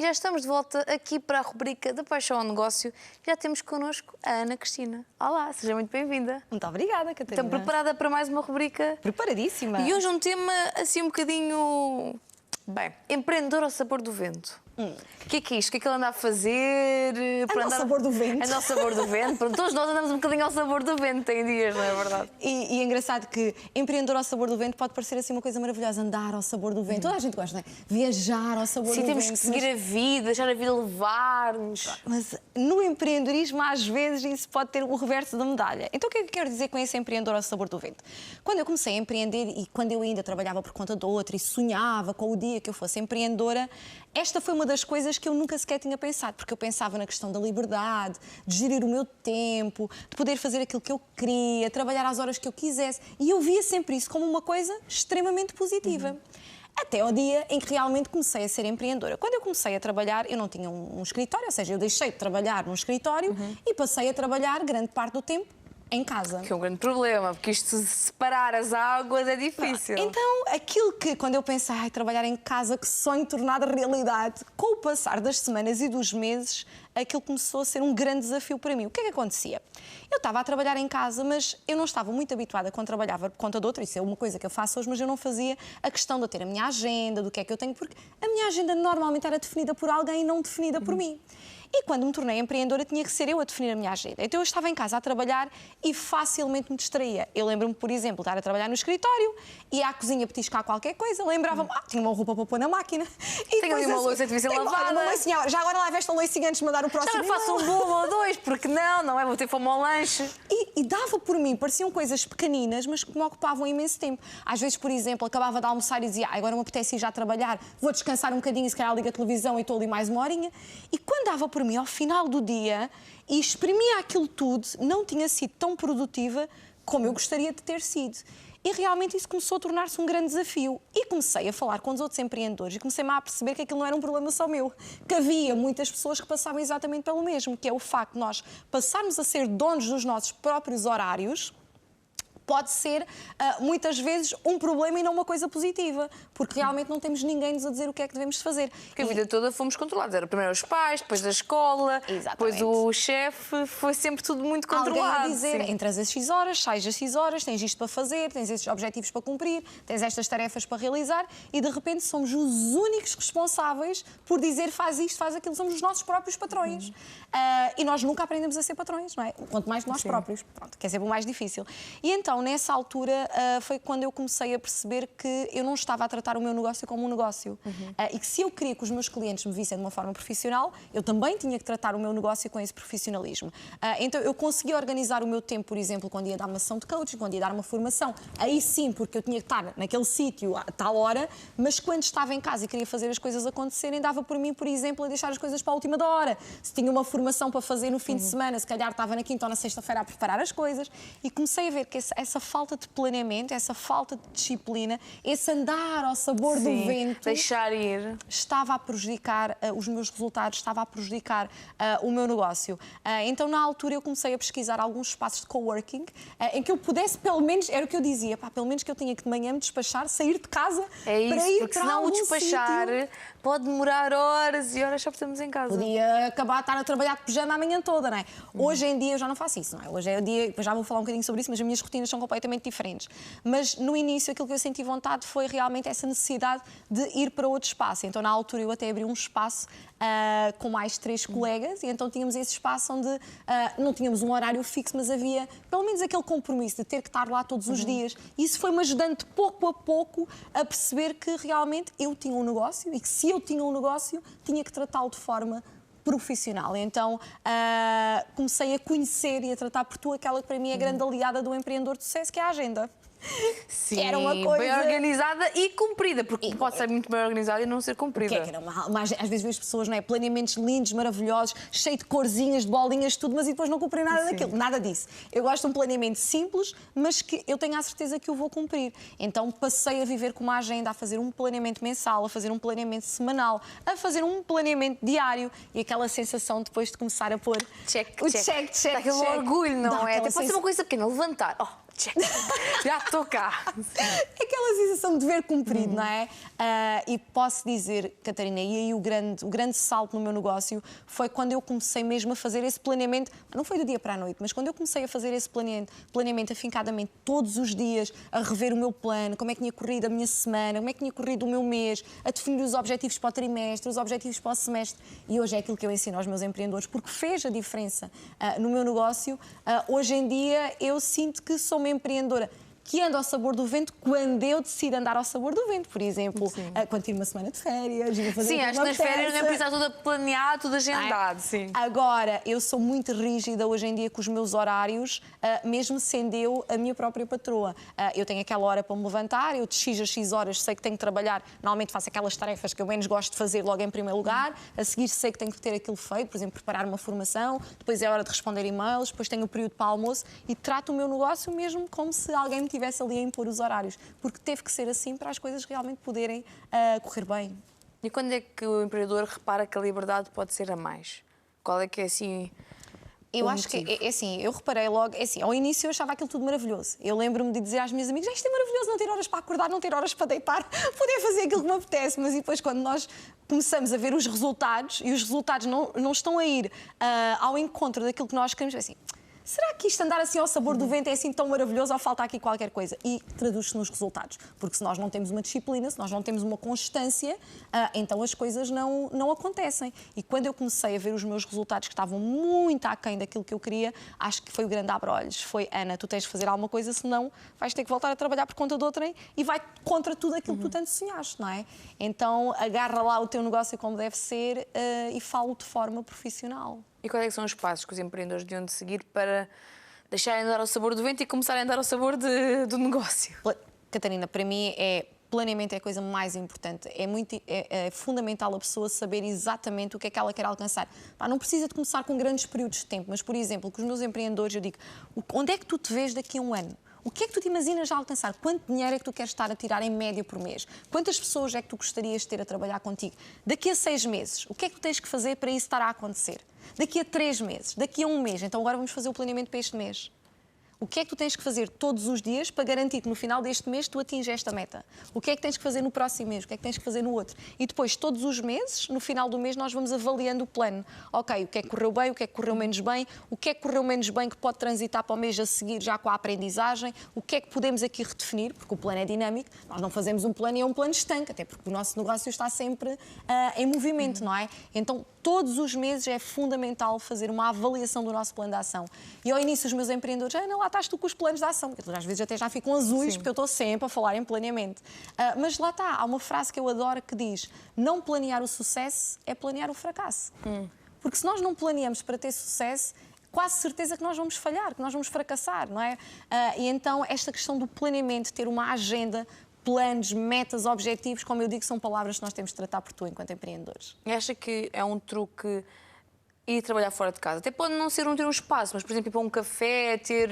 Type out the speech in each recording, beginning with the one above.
Já estamos de volta aqui para a rubrica da Paixão ao Negócio. Já temos connosco a Ana Cristina. Olá, seja muito bem-vinda. Muito obrigada, Catarina. Estão preparada para mais uma rubrica? Preparadíssima. E hoje um tema assim um bocadinho... Bem, empreendedor ao sabor do vento. O que é isto? O que é que ele anda a fazer? Anda ao sabor do vento. Anda ao sabor do vento. Pronto, todos nós andamos um bocadinho ao sabor do vento, tem dias, não é verdade? E é engraçado que empreendedor ao sabor do vento pode parecer assim uma coisa maravilhosa, andar ao sabor do vento. Toda a gente gosta, não é? Viajar ao sabor do vento. Sim, temos que seguir a vida, deixar a vida levar-nos. Mas no empreendedorismo, às vezes, isso pode ter o reverso da medalha. Então, o que é que eu quero dizer com esse empreendedor ao sabor do vento? Quando eu comecei a empreender e quando eu ainda trabalhava por conta de outra e sonhava com o dia que eu fosse empreendedora, esta foi uma das coisas que eu nunca sequer tinha pensado, porque eu pensava na questão da liberdade, de gerir o meu tempo, de poder fazer aquilo que eu queria, trabalhar às horas que eu quisesse. E eu via sempre isso como uma coisa extremamente positiva. Até ao dia em que realmente comecei a ser empreendedora. Quando eu comecei a trabalhar, eu não tinha um escritório, ou seja, eu deixei de trabalhar num escritório e passei a trabalhar grande parte do tempo em casa. Que é um grande problema, porque isto de separar as águas é difícil. Então, aquilo que, quando eu pensei, trabalhar em casa, que sonho tornado realidade, com o passar das semanas e dos meses, aquilo começou a ser um grande desafio para mim. O que é que acontecia? Eu estava a trabalhar em casa, mas eu não estava muito habituada quando trabalhava por conta de outra. Isso é uma coisa que eu faço hoje, mas eu não fazia a questão de eu ter a minha agenda, do que é que eu tenho, porque a minha agenda normalmente era definida por alguém e não definida por mim. E quando me tornei empreendedora, tinha que ser eu a definir a minha agenda. Então eu estava em casa a trabalhar e facilmente me distraía. Eu lembro-me, por exemplo, de estar a trabalhar no escritório, ia à cozinha petiscar qualquer coisa, lembrava-me, tinha uma roupa para pôr na máquina. E tenho ali uma louça que devia ser lavada. Já agora lave esta loucinha antes de mandar o próximo. Já faço um bolo ou dois, porque não é? Vou ter fome ao lanche. E dava por mim, pareciam coisas pequeninas, mas que me ocupavam imenso tempo. Às vezes, por exemplo, acabava de almoçar e dizia, agora me apetece ir já trabalhar, vou descansar um bocadinho, se calhar ligo a televisão e estou ali mais uma horinha. E quando dava por mim, ao final do dia, e exprimia aquilo tudo, não tinha sido tão produtiva como eu gostaria de ter sido. E realmente isso começou a tornar-se um grande desafio. E comecei a falar com os outros empreendedores e comecei-me a perceber que aquilo não era um problema só meu. Que havia muitas pessoas que passavam exatamente pelo mesmo, que é o facto de nós passarmos a ser donos dos nossos próprios horários, pode ser, muitas vezes, um problema e não uma coisa positiva, porque realmente não temos ninguém nos a dizer o que é que devemos fazer. Porque a vida toda fomos controlados. Era primeiro os pais, depois a escola, depois o chefe, foi sempre tudo muito controlado. Alguém a dizer, entras às X horas, sais às X horas, tens isto para fazer, tens estes objetivos para cumprir, tens estas tarefas para realizar e, de repente, somos os únicos responsáveis por dizer faz isto, faz aquilo, somos os nossos próprios patrões. E nós nunca aprendemos a ser patrões, não é? Quanto mais nós próprios. Pronto, que é sempre o mais difícil. E então, nessa altura, foi quando eu comecei a perceber que eu não estava a tratar o meu negócio como um negócio. E que se eu queria que os meus clientes me vissem de uma forma profissional, eu também tinha que tratar o meu negócio com esse profissionalismo. Então, eu conseguia organizar o meu tempo, por exemplo, quando ia dar uma sessão de coaching, quando ia dar uma formação. Aí sim, porque eu tinha que estar naquele sítio a tal hora, mas quando estava em casa e queria fazer as coisas acontecerem, dava por mim, por exemplo, a deixar as coisas para a última da hora. Se tinha uma formação para fazer no fim de semana, se calhar estava na quinta ou na sexta-feira a preparar as coisas e comecei a ver que essa falta de planeamento, essa falta de disciplina, esse andar ao sabor do vento, deixar ir, estava a prejudicar os meus resultados, estava a prejudicar o meu negócio. Então, na altura, eu comecei a pesquisar alguns espaços de coworking em que eu pudesse, pelo menos, era o que eu dizia, pelo menos que eu tinha que de manhã me despachar, sair de casa para ir porque para senão algum o despachar sítio. pode demorar horas e horas só estamos em casa. Podia acabar de estar a trabalhar de pijama a manhã toda, não é? Hoje em dia eu já não faço isso, não é? Hoje é o dia, já vou falar um bocadinho sobre isso, mas as minhas rotinas são completamente diferentes. Mas no início aquilo que eu senti vontade foi realmente essa necessidade de ir para outro espaço. Então na altura eu até abri um espaço com mais 3 colegas e então tínhamos esse espaço onde não tínhamos um horário fixo, mas havia pelo menos aquele compromisso de ter que estar lá todos os dias. E isso foi-me ajudando pouco a pouco a perceber que realmente eu tinha um negócio e que se eu tinha um negócio tinha que tratá-lo de forma profissional. Então comecei a conhecer e a tratar por tu aquela que para mim é a grande aliada do empreendedor de sucesso, que é a agenda. Sim, que era uma coisa bem organizada e cumprida, porque pode ser muito bem organizada e não ser cumprida. Que era mas às vezes vejo pessoas, não é? Planeamentos lindos, maravilhosos, cheio de corzinhas, de bolinhas, tudo, mas e depois não cumprem nada daquilo. Nada disso. Eu gosto de um planeamento simples, mas que eu tenho a certeza que o vou cumprir. Então passei a viver com uma agenda, a fazer um planeamento mensal, a fazer um planeamento semanal, a fazer um planeamento diário e aquela sensação depois de começar a pôr o check. Dá aquele orgulho, não é? Até pode sensação... ser uma coisa pequena, levantar. Check. Já estou cá. Aquela uma sensação de dever cumprido, não é? E posso dizer, Catarina, e aí o grande salto no meu negócio foi quando eu comecei mesmo a fazer esse planeamento, não foi do dia para a noite, mas quando eu comecei a fazer esse planeamento afincadamente todos os dias, a rever o meu plano, como é que tinha corrido a minha semana, como é que tinha corrido o meu mês, a definir os objetivos para o trimestre, os objetivos para o semestre. E hoje é aquilo que eu ensino aos meus empreendedores, porque fez a diferença no meu negócio. Hoje em dia eu sinto que sou uma empreendedora que anda ao sabor do vento quando eu decido andar ao sabor do vento, por exemplo, quando tiro uma semana de férias, vou fazer. Sim, acho que nas férias não é preciso tudo planeado, tudo agendado. Sim. Agora, eu sou muito rígida hoje em dia com os meus horários, mesmo sendo eu a minha própria patroa. Eu tenho aquela hora para me levantar, eu de X a X horas sei que tenho que trabalhar, normalmente faço aquelas tarefas que eu menos gosto de fazer logo em primeiro lugar, a seguir sei que tenho que ter aquilo feito, por exemplo, preparar uma formação, depois é hora de responder e-mails, depois tenho o período para almoço e trato o meu negócio mesmo como se alguém me estivesse ali a impor os horários, porque teve que ser assim para as coisas realmente poderem correr bem. E quando é que o empreendedor repara que a liberdade pode ser a mais? Qual é que é assim? Eu acho que é assim, eu reparei logo, é assim, ao início eu achava aquilo tudo maravilhoso. Eu lembro-me de dizer às minhas amigas, isto é maravilhoso, não ter horas para acordar, não ter horas para deitar, poder fazer aquilo que me apetece, mas depois quando nós começamos a ver os resultados, e os resultados não estão a ir ao encontro daquilo que nós queremos, é assim, será que isto andar assim ao sabor do vento é assim tão maravilhoso ou falta aqui qualquer coisa? E traduz-se nos resultados. Porque se nós não temos uma disciplina, se nós não temos uma constância, então as coisas não acontecem. E quando eu comecei a ver os meus resultados que estavam muito aquém daquilo que eu queria, acho que foi o grande abre-olhos. Foi, Ana, tu tens de fazer alguma coisa, senão vais ter que voltar a trabalhar por conta de outrem e vai contra tudo aquilo que tu tanto sonhaste, não é? Então agarra lá o teu negócio como deve ser e falo de forma profissional. E quais é que são os passos que os empreendedores deviam de seguir para deixarem de andar ao sabor do vento e começarem a andar ao sabor do negócio? Catarina, para mim planeamento é a coisa mais importante. É fundamental a pessoa saber exatamente o que é que ela quer alcançar. Não precisa de começar com grandes períodos de tempo, mas, por exemplo, com os meus empreendedores eu digo, onde é que tu te vês daqui a um ano? O que é que tu te imaginas já alcançar? Quanto dinheiro é que tu queres estar a tirar em média por mês? Quantas pessoas é que tu gostarias de ter a trabalhar contigo? Daqui a 6 meses, o que é que tu tens que fazer para isso estar a acontecer? Daqui a 3 meses, daqui a 1 mês, então agora vamos fazer o planeamento para este mês. O que é que tu tens que fazer todos os dias para garantir que no final deste mês tu atinges esta meta? O que é que tens que fazer no próximo mês? O que é que tens que fazer no outro? E depois, todos os meses, no final do mês, nós vamos avaliando o plano. Ok, o que é que correu bem, o que é que correu menos bem, o que é que correu menos bem que pode transitar para o mês a seguir já com a aprendizagem, o que é que podemos aqui redefinir, porque o plano é dinâmico, nós não fazemos um plano e é um plano estanque, até porque o nosso negócio está sempre em movimento, não é? Então, todos os meses é fundamental fazer uma avaliação do nosso plano de ação. E ao início os meus empreendedores, Ana, lá estás tu com os planos de ação, porque às vezes até já ficam azuis, porque eu estou sempre a falar em planeamento. Mas lá está, há uma frase que eu adoro que diz, não planear o sucesso é planear o fracasso. Porque se nós não planeamos para ter sucesso, quase certeza que nós vamos falhar, que nós vamos fracassar, não é? E então esta questão do planeamento, ter uma agenda, planos, metas, objetivos, como eu digo, são palavras que nós temos de tratar por tu enquanto empreendedores. E acha que é um truque ir trabalhar fora de casa? Até pode não ser ter um espaço, mas, por exemplo, ir para um café, ter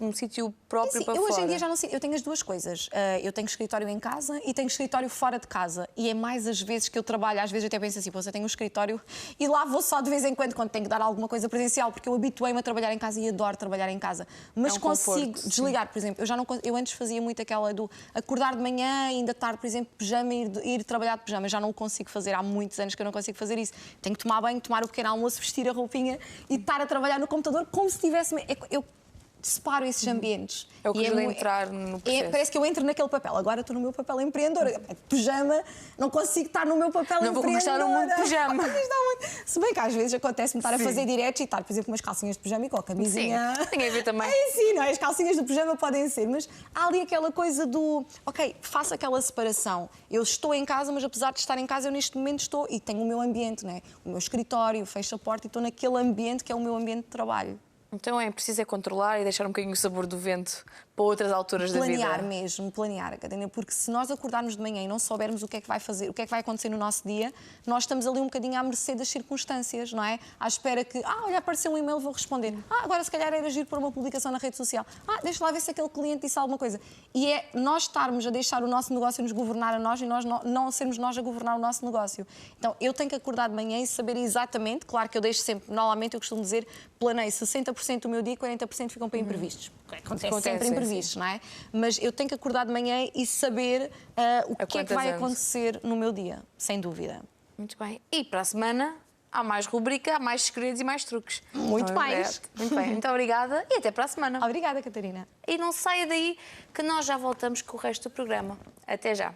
um sítio próprio para fora. Hoje em dia já não sei, eu tenho as duas coisas. Eu tenho escritório em casa e tenho escritório fora de casa. E é mais as vezes que eu trabalho, às vezes eu até penso assim, eu tenho um escritório e lá vou só de vez em quando tenho que dar alguma coisa presencial, porque eu habituei-me a trabalhar em casa e adoro trabalhar em casa. Mas consigo desligar, por exemplo. Eu antes fazia muito aquela do acordar de manhã e ainda tarde, por exemplo, pijama e ir trabalhar de pijama. Já não consigo fazer, há muitos anos que eu não consigo fazer isso. Tenho que tomar banho, tomar o pequeno almoço, vestir a roupinha e estar a trabalhar no computador como se tivesse... Eu separo esses ambientes. É o que ajuda a entrar no processo. Parece que eu entro naquele papel. Agora estou no meu papel empreendedora. Pijama, não consigo estar no meu papel empreendedora. Não vou conquistar o mundo de pijama. Se bem que às vezes acontece-me estar a fazer diretos e estar, por exemplo, com umas calcinhas de pijama e com a camisinha. Sim, tem a ver também. Sim, não é? As calcinhas de pijama podem ser, mas há ali aquela coisa do... Ok, faço aquela separação. Eu estou em casa, mas apesar de estar em casa, eu neste momento estou e tenho o meu ambiente, não é? O meu escritório, fecho a porta e estou naquele ambiente que é o meu ambiente de trabalho. Então é preciso controlar e deixar um bocadinho o sabor do vento para outras alturas da vida. Planear mesmo, planear, Catarina, porque se nós acordarmos de manhã e não soubermos o que é que vai fazer, o que é que vai acontecer no nosso dia, nós estamos ali um bocadinho à mercê das circunstâncias, não é? À espera que, olha, apareceu um e-mail, vou responder. Agora se calhar era agir por uma publicação na rede social. Deixa lá ver se aquele cliente disse alguma coisa. E é nós estarmos a deixar o nosso negócio nos governar a nós e nós não sermos nós a governar o nosso negócio. Então, eu tenho que acordar de manhã e saber exatamente, claro que eu deixo sempre, normalmente eu costumo dizer, planei 60% do meu dia e 40% ficam para imprevistos. Acontece sempre imprevistos. existe, não é? Mas eu tenho que acordar de manhã e saber o que é que vai acontecer no meu dia, sem dúvida. Muito bem. E para a semana há mais rubrica, há mais segredos e mais truques. Muito mais. Muito bem. Muito obrigada e até para a semana. Obrigada, Catarina. E não saia daí que nós já voltamos com o resto do programa. Até já.